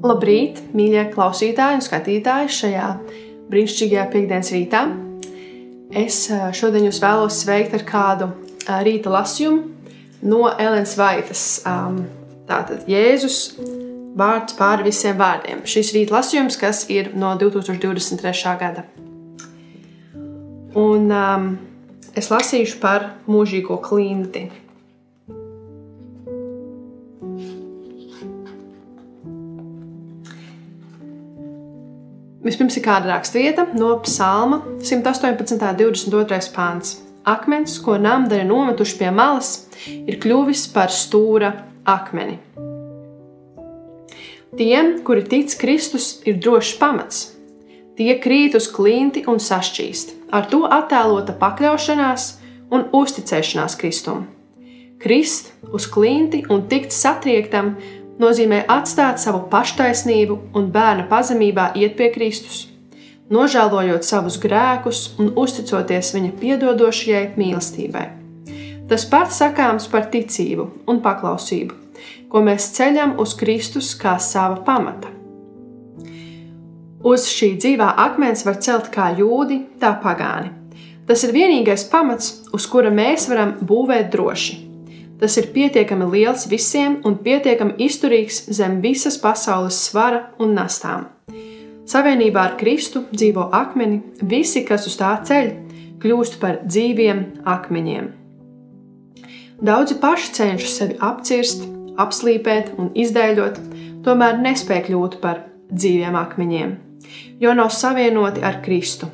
Labrīt, mīļie klausītāji un skatītāji šajā brīnišķīgajā piektdienas rītā. Es šodien jūs vēlos sveikt ar kādu rīta lasījumu no Elenas Vaitas. Tātad Jēzus vārds pāri visiem vārdiem. Šis rīta lasījums, kas ir no 2023. gada. Un es lasīšu par mūžīgo klinti. Vispirms ir kāda rakstvieta no Psalma 118. 22. pāns. Akmens, ko namdari nometuši pie malas, ir kļuvis par stūra akmeni. Tiem, kuri tic Kristus, ir drošs pamats. Tie krīt uz klinti un sašķīst. Ar to attēlota pakļaušanās un uzticēšanās Kristum. Krist uz klinti un tikt satriektam nozīmē atstāt savu paštaisnību un bērna pazemībā iet pie Kristus, nožēlojot savus grēkus un uzticoties viņa piedodošajai mīlestībai. Tas pats sakāms par ticību un paklausību, ko mēs ceļam uz Kristus kā sava pamata. Uz šī dzīvā akmens var celt kā jūdi, tā pagāni. Tas ir vienīgais pamats, uz kura mēs varam būvēt droši. Tas ir pietiekami liels visiem un pietiekami izturīgs zem visas pasaules svara un nastām. Savienībā ar Kristu dzīvo akmeni, visi, kas uz tā ceļ, kļūst par dzīviem akmeņiem. Daudzi paši cenšas sevi apcirst, apslīpēt un izdēļot, tomēr nespēj kļūt par dzīviem akmeņiem, jo nav savienoti ar Kristu.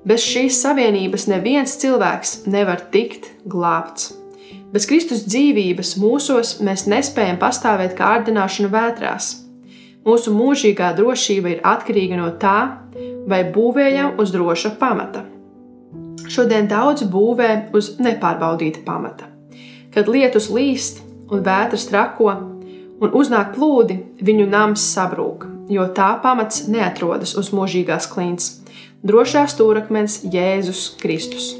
Bez šīs savienības neviens cilvēks nevar tikt glābts. Bez Kristus dzīvības mūsos mēs nespējam pastāvēt kā ārdināšana vētrās. Mūsu mūžīgā drošība ir atkarīga no tā, vai būvējam uz droša pamata. Šodien daudzi būvē uz nepārbaudīta pamata. Kad lietus līst un vētras trako un uznāk plūdi, viņu nams sabrūk, jo tā pamats neatrodas uz mūžīgās klints. Drošā stūrakmens Jēzus Kristus.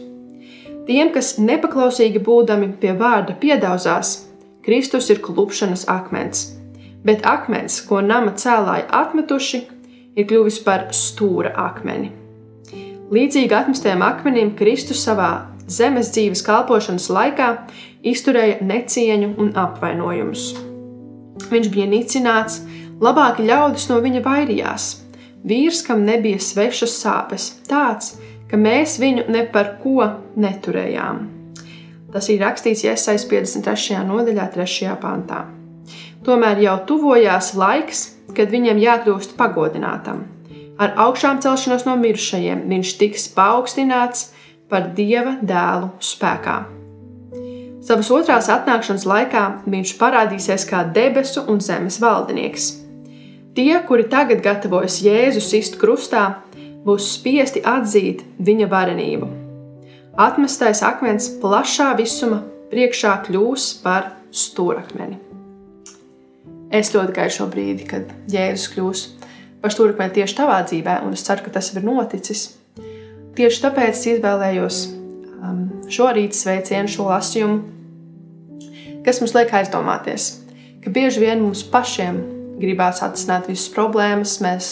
Tiem, kas nepaklausīgi būdami pie vārda piedauzās, Kristus ir klupšanas akmens, bet akmens, ko nama cēlāji atmetuši, ir kļuvis par stūra akmeni. Līdzīgi atmestiem akmenim Kristus savā zemes dzīves kalpošanas laikā izturēja necieņu un apvainojumus. Viņš bija nicināts, labāki ļaudis no viņa vairījās. Vīrs, kam nebija svešas sāpes, tāds, ka mēs viņu ne par ko neturējām. Tas ir rakstīts Jesajas 53. nodaļā 3. pantā. Tomēr jau tuvojās laiks, kad viņam jākļūst pagodinātam. Ar augšām celšanos no mirušajiem viņš tiks paaugstināts par Dieva dēlu spēkā. Savas otrās atnākšanas laikā viņš parādīsies kā debesu un zemes valdinieks. Tie, kuri tagad gatavojas Jēzu sist krustā, būs spiesti atzīt viņa varenību. Atmestais akmens plašā visuma priekšā kļūs par stūrakmeni. Es ļoti gaidu šo brīdi, kad Jēzus kļūs par stūrakmeni tieši tavā dzīvē, un es ceru, ka tas ir noticis. Tieši tāpēc izvēlējos šo rīta sveicienu, šo lasījumu, kas mums liek aizdomāties, ka bieži vien mums pašiem gribās atrisināt visas problēmas, mēs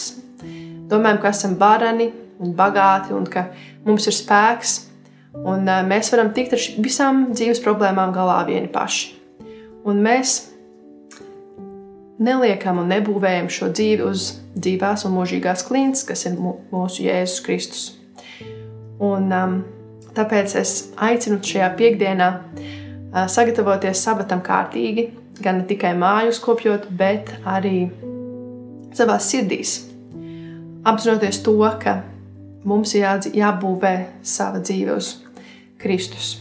domājam, ka esam vareni un bagāti un ka mums ir spēks un mēs varam tikt ar visām dzīves problēmām galā vieni paši. Un mēs neliekam un nebūvējam šo dzīvi uz dzīvās un mūžīgās klints, kas ir mūsu Jēzus Kristus. Un tāpēc es aicinu šajā piekdienā sagatavoties sabatam kārtīgi, gan ne tikai māju uzkopjot, bet arī savās sirdīs. Apzinoties to, ka mums ir jābūvē sava dzīve uz Kristus.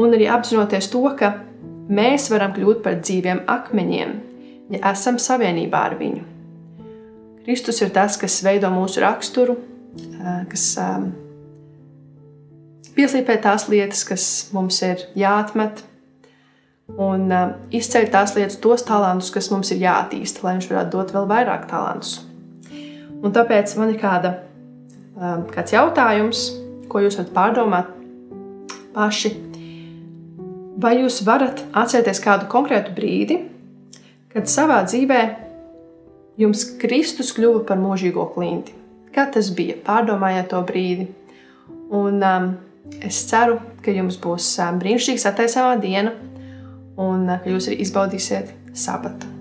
Un arī apzinoties to, ka mēs varam kļūt par dzīviem akmeņiem, ja esam savienībā ar viņu. Kristus ir tas, kas veido mūsu raksturu, kas pieslīpē tās lietas, kas mums ir jāatmet, un izceļ tās lietas, tos talantus, kas mums ir jāattīsta, lai viņš varētu dot vēl vairāk talantus. Un tāpēc man ir kāds jautājums, ko jūs varat pārdomāt paši. Vai jūs varat atcerēties kādu konkrētu brīdi, kad savā dzīvē jums Kristus kļuva par mūžīgo klinti. Kā tas bija? Pārdomājiet to brīdi. Un es ceru, ka jums būs brīnišķīga sataisāmā diena un ka jūs arī izbaudīsiet sabatu.